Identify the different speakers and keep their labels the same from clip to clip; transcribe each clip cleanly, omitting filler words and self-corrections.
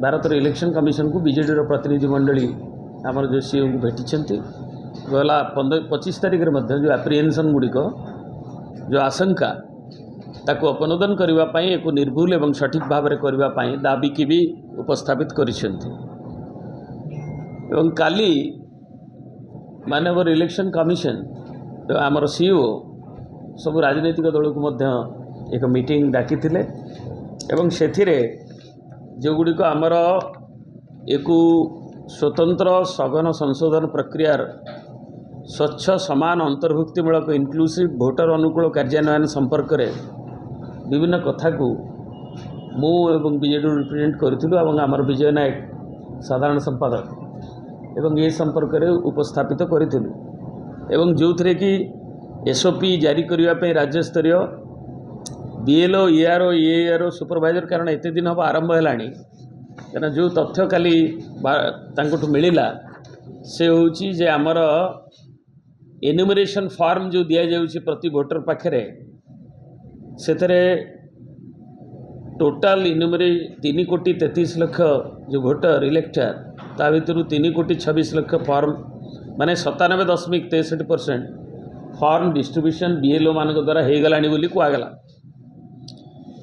Speaker 1: Bharat election commission को BJD प्रतिनिधि मंडली आमर जो सीओ को भेटी गला 25 तारीख में जो एप्रिहेंशन गुड़िक जो आशंका ताको अपनोदन करने एक निर्भुल एवं सठिक भाव में करने दाबी की भी उपस्थापित करिसेंति। काली माननीय इलेक्शन कमिशन आमर सीओ सब राजनीतिक दल को एक मीटिंग डाकी एवं से जो गुड़िक आमर एक स्वतंत्र सघन संशोधन प्रक्रियार स्वच्छ समान अंतर्भुक्तिमूलक इनक्लूसिव भोटर अनुकूल कार्यान्वयन संपर्क में विभिन्न कथा को मु एवं बीजेडी रिप्रेजेंट करूँ आमर विजय नायक साधारण संपादक एवं ये संपर्क में उपस्थापित करूँ जो थे कि एसओपी जारी करने राज्य स्तरीय बीएलओ ईआरओ एआरओ सुपरवाइजर कारण एत दिन हम आरंभ है क्या जो तथ्य काली मिलला से हूँ जे आमर एनुमरेशन फॉर्म जो दि जाऊँगी प्रति वोटर पाखे से टोटाल इनुमरे 3,33,00,000 जो वोटर इलेक्टर ता भर 3,26,00,000 फॉर्म माने 97.63% फॉर्म डिस्ट्रीब्यूशन बीएलओ मान द्वारा हो गला कहगला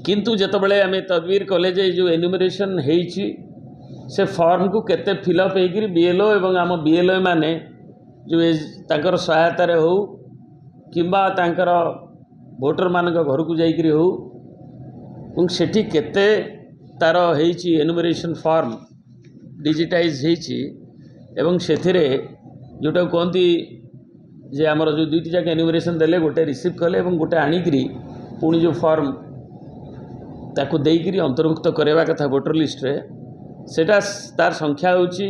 Speaker 1: किंतु जितेबाला आम तदबीर कले जो एनुमरेशन होती से फॉर्म को केते फिलअप होकर बीएलओ एवं आम बीएलओ माने जो तांकर सहायतार हो किंबा तांकर वोटर मान घर को जाकर हो सेठी केते तार होती एनुमरेशन फॉर्म डिजिटाइज होती एवं सेथिरे जोटा कहती जे आमर जो दुईटी जाक एनुमरेशन देले गोटे रिसीव कले एवं गोटे आणिकी पुणी जो फॉर्म ताको देइकरी अंतर्भुक्त करवा कथा वोटर लिस्ट रे सेटा तार संख्या होची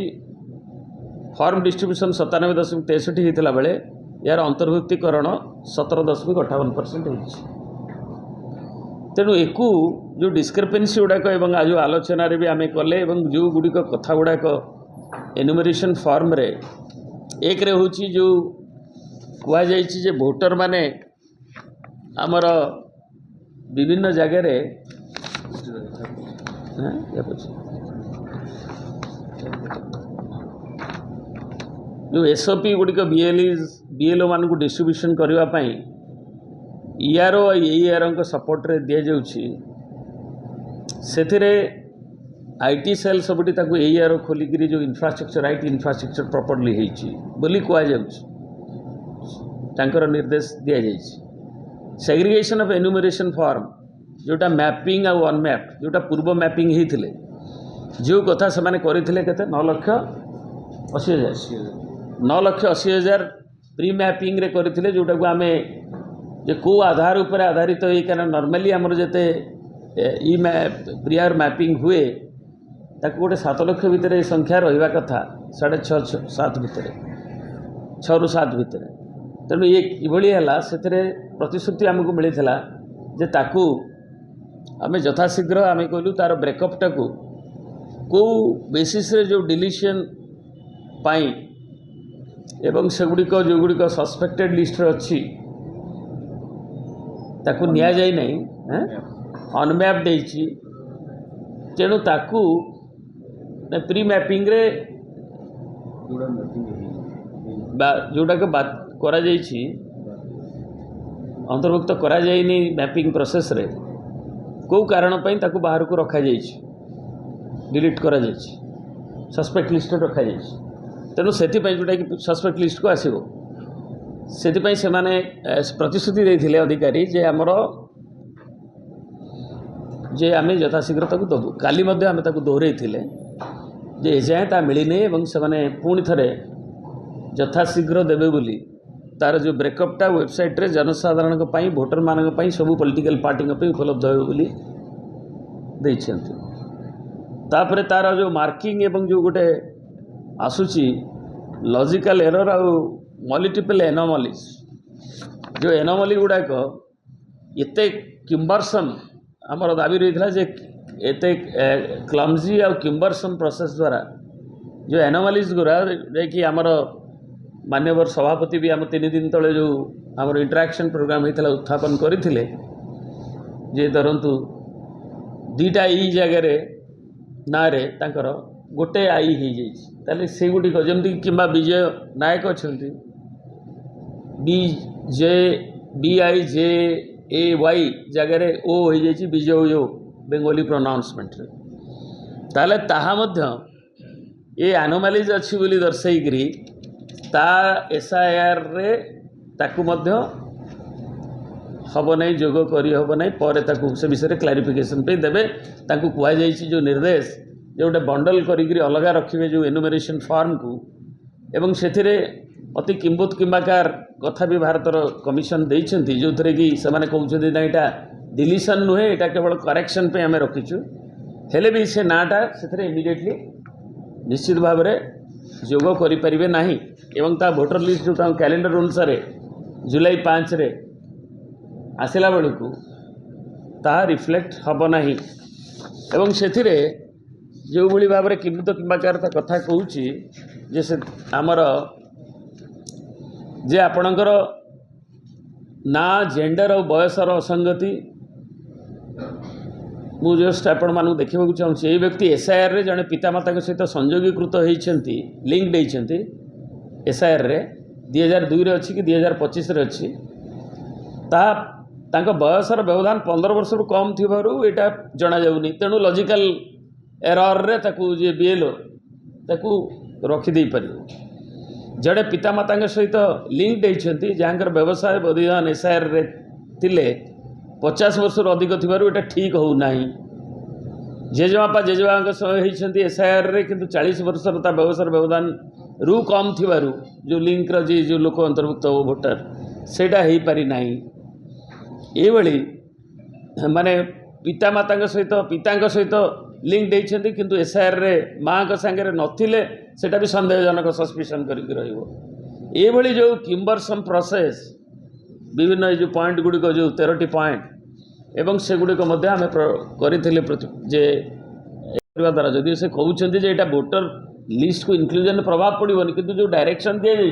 Speaker 1: फॉर्म डिस्ट्रीब्यूशन 97.63 होता बेले यार अंतर्भुक्तिकरण 17.58% होची। तेणु एकू जो डिस्क्रिपेन्सी गुड़ाक एवं आज आलोचन भी आम कले एवं जो गुड़िक कथा गुड़ाक एनुमरेशन फॉर्म रे एक रे होची जो कुआ जाइछि जे वोटर माने आमर विभिन्न जगह रे जो एसओपी गुड़िक बीएलओ मान को डिस्ट्रीब्यूशन करने ईआरओ एआरओ सपोर्ट रे दि जाउछि से आईटी सेल सबुटी ताको एआरओ खोलिकी जो इंफ्रास्ट्रक्चर आईटी इंफ्रास्ट्रक्चर प्रॉपर्ली होइछि बोली कुआ जाउछि तांकर निर्देश दि जाइछि। सेग्रीगेशन ऑफ एनुमरेशन फॉर्म जोटा मैपिंग आ अनमैप्ड जोटा पूर्व मैपिंग होते जो कथा से माने करथिले केते 9,80,000 प्री मैपिंग रे करथिले जोटा को आमे जे को आधार ऊपर आधारित होई कारण नॉर्मली हमर जते ई प्रियर मैपिंग हुए ताको गोटे 7 लाख भितर संख्या रहिबा कथा 6.5 7 भितर 6 ରୁ 7 भितर तेणु ये किभली है से प्रतिश्रुति आमको मिलता जे ताकू आम यथाशीघ्र आम कहलु तार ब्रेकअपटा को बेसिस रे जो डिलीशन पाई एवं सेगुड़िक जो गुड़िक सस्पेक्टेड लिस्ट अच्छी ताकू निया जाई नहीं अनमैप्ड होइछि तेणु ताकू प्री मैपिंग रे जोटा के बात करा जाइछि अंतर्भुक्त करा जाइनि मैपिंग प्रोसेस रे को कारण पई ताकू बाहर को रखा जाइछि डिलीट करा जाइछि सस्पेक्ट लिस्ट रखा जाइछि तेणु से जोटा कि सस्पेक्ट लिस्ट को आसो से माने प्रतिश्रुति देथिले अधिकारी जे आमर जे आम यथाशीघ्र ताकू दबु काली मध्य आम ताकू दोहरे थिले जे एजाए ता मिलनी एवं से माने पुणी थरे यथाशीघ्र देबे बोली तार जो ब्रेकअपटा वेबसाइट रे जनसाधारण भोटर मान सब पॉलिटिकल पार्टी उपलब्ध हो बोली देइछन्ति। तापर तार जो मार्किंग एवं जो गोटे आसूची लॉजिकल एरर आ मल्टीपल एनोमलीज जो एनोमली गुड़ाक एते किम्बर्सन आमर दाबी रही था जे एते क्लमजी आ किम्बर्सन प्रोसेस द्वारा जो एनोमलीज गुरा कि आमर मान्यवर सभापति भी आम 3 दिन तले जो आमर इंटराक्शन प्रोग्राम होता उत्थापन करते जे धरतु 2टा ई जगह ना रे तांकर गोटे आई हो जाए सेगुड़िक जमी कि विजय नायक अच्छा BIJAY जगार ओ हो जाए विजय बेंगोली प्रोनाउंसमेंट ताले ताहा मध्य ये एनोमालीज अच्छी बोली दर्शाई ता SIR रे ताकू मध्य हम नहीं जोग करी हम नहीं पर से विषय क्लारिफिकेशन पे देवे ताकू कुआ जाइए जो निर्देश जो गोटे बंडल करी अलग रखिए जो एनुमेरेशन फॉर्म को एवं से अति किंबुत किंबाकार कथा भी भारतर कमिशन देइछंती जो थरे कि सेमाने कहउछंती ना एटा डिलीशन नुहे एटा केवल करेक्शन पे आमे रखिछु हेले भी से नाटा से इमिडिएटली निश्चित भाव में जोग करें ना एवं ता भोटर लिस्ट जो कैलेंडर अनुसार जुलाई 5 रे आसला बेलू ता रिफ्लेक्ट हम ना एवं से जो भाई भाव में किंबुत किंबाकार कथा कहूँ जे से आमर जे आपणकर ना जेंडर और बयसर असंगति मु जस्ट आपण मानू देखा चाहूँगी ये व्यक्ति SIR रे जड़े पितामाता सहित संयोगीकृत होती लिंक्ड होती SIR रे 2002 रे अच्छी कि 2025 रे अच्छी तांको बयसर व्यवधान 15 वर्ष कम थी यहाँ जना जाऊनी तेणु लॉजिकल एरर रे ताकू जे BLO ताकू रखिदे पार जड़े पितामाता सहित लिंक्ड होती जहाँकर व्यवसाय बदिधान SIR रे तिले 50 वर्ष अधिक थी ठीक होना जेजेबापा जेजेबा होती SIR रे किंतु 40 वर्ष व्यवसाय व्यवधान रु कम थी जो लिंक जी जो लोक अंतर्भुक्त भोटर सेटा हो पारि ना ये माने पितामाता सहित लिंक्ड होती किंतु SIR रे माँ का सांगे नथिले सेटा भी संदेहजनक सस्पिशन करके रही जो किम्बरसम प्रोसेस विभिन्न जो पॉइंट गुड़िक जो 13टी पॉइंट एवं से गुड़िक आम करे द्वारा जदि से कहते ये भोटर लिस्ट को इंक्लूजन प्रभाव पड़ोनी किंतु जो डायरेक्शन दी जाए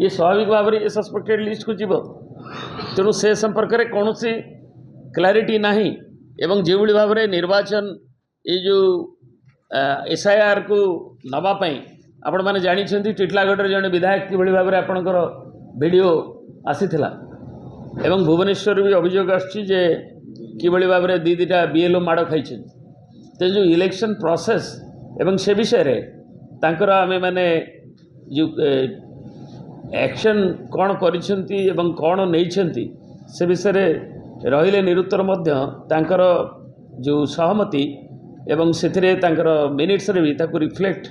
Speaker 1: ये स्वाभाविक भाव में ये सस्पेक्टेड लिस्ट को जीव तेणु से संपर्क में कौन सी क्लारिटी नहीं एवं जो भाव में निर्वाचन ये जो SIR को नवापाई आपण मैंने जानी टिटलागढ़ जड़े विधायक कि भाव में आपणकर वीडियो आसीथिला एवं भुवनेश्वर भी अभियोग आसचे कि भाव में दीटा BLO माड़ खाई तो जो इलेक्शन प्रोसेस एवं से विषय रे तांकर आमे माने जो एक्शन कौन करिसेंती एवं कौन नैछंती से विषय रे रहिले निरुत्तर मध्य तांकर जो सहमति एवं से तांकर मिनिट्स रे भी ताको रिफ्लेक्ट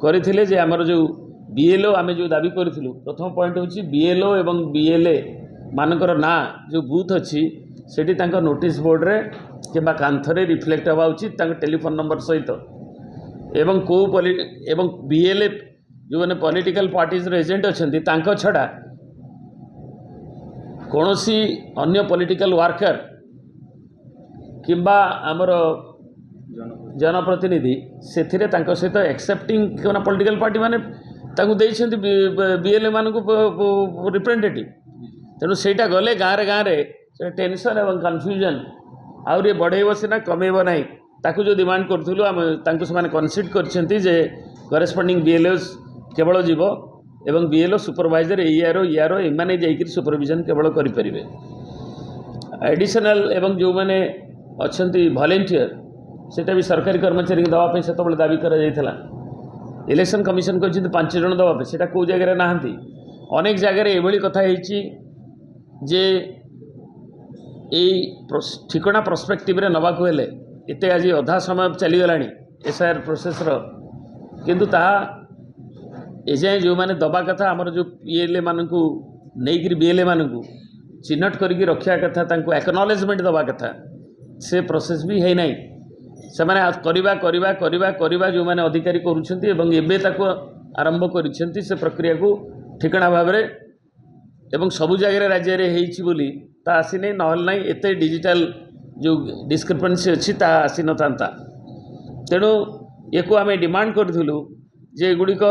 Speaker 1: करथिले जे हमर जो BLO आमे जो दाबी करथिलु प्रथम पॉइंट होची BLO एवं BLA मानकर ना जो बूथ अच्छी सेठी तांकर नोटिस बोर्ड रे किंबा कांथरे रिफ्लेक्ट हवा उचित तांकर टेलीफोन नंबर सहित एवं को एवं BLA जो मैंने पॉलिटिकल पार्टीज एजेंट अच्छी तांको छड़ा कौनसी अन्य पॉलिटिकल वर्कर किंबा आमर जनप्रतिनिधि से सहित एक्सेप्टिंग क्या पॉलिटिकल पार्टी माने BLA मान रिप्रेजेंटेटिव तेणु सेटा गले गाँव में टेंशन एवं कन्फ्यूजन आउे बढ़ेब सीना कमेब ना ताकू जो डिमांड करूँ आम से कनसीड कर करेस्पॉन्डिंग BLOs केवल जीव एवं BLO सुपरवाइजर ERO एमाने जाइए सुपरविजन केवल करें एडिशनल एवं जो मैंने अच्छा वॉलंटियर सेटा भी सरकारी कर्मचारी को दवाई से दाबी करा इलेक्शन कमिशन कहते 5 जन दवाई से कौ जगह ना अनेक जगह ये कथा जे ठिकना पर्सपेक्टिव रे नवाक हेले एते आज अधा समय चलीगला SIR प्रोसेस किंतु ताहा एजाए जो मैंने दबा कथा आमर जो PLA मानू नहीं BLA मानू चिन्हट करके रखा कथा तांको एक्नॉलेजमेंट दबा कथा से प्रोसेस भी है नहीं से माने करवा जो मैंने अधिकारी करुछंती एवं एबे ताको आरंभ करिसेंती से प्रक्रिया को ठिकना भाव में एवं सबु जगह राज्य रे हेछि बोली ता आसी नहीं नहल नहीं एते डिजिटल जो डिस्क्रिपेंसी अच्छी ता आसी न थांता तेणु ये को आमे डिमांड करथिलु जे गुड़िक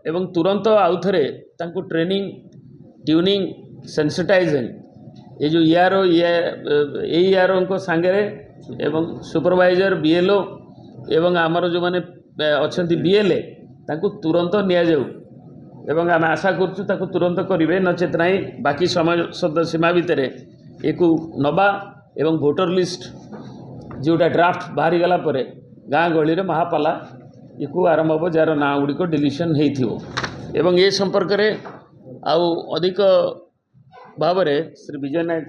Speaker 1: एवं तुरंत आउ थे तांको ट्रेनिंग ट्यूनिंग सेंसिटाइजिंग ये जो ERO को सांगे एवं सुपरवाइजर BLO ଏବଂ ଆମର ଯେଉଁମାନେ ଅଛନ୍ତି ବିଏଲ୍ଏ ତାଙ୍କୁ ତୁରନ୍ତ ନିଆଯାଉ ଏବଂ ଆମେ ଆଶା କରୁଛୁ ତାକୁ ତୁରନ୍ତ କରିବେ, ନଚେତ୍ ନାହିଁ ବାକି ସମୟ ସୀମା ଭିତରେ ଏକୁ ନେବା ଏବଂ ଭୋଟର ଲିଷ୍ଟ ଯେଉଁଟା ଡ୍ରାଫ୍ଟ ବାହାରିଗଲା ପରେ ଗାଁ ଗହଳିରେ ମହାପାଲା ଏକୁ ଆରମ୍ଭ ହେବ, ଯାହାର ନାଁ ଗୁଡ଼ିକ ଡିଲିସନ୍ ହେଇଥିବ। ଏବଂ ଏ ସମ୍ପର୍କରେ ଆଉ ଅଧିକ ଭାବରେ ଶ୍ରୀ ବିଜୟ ନାୟକ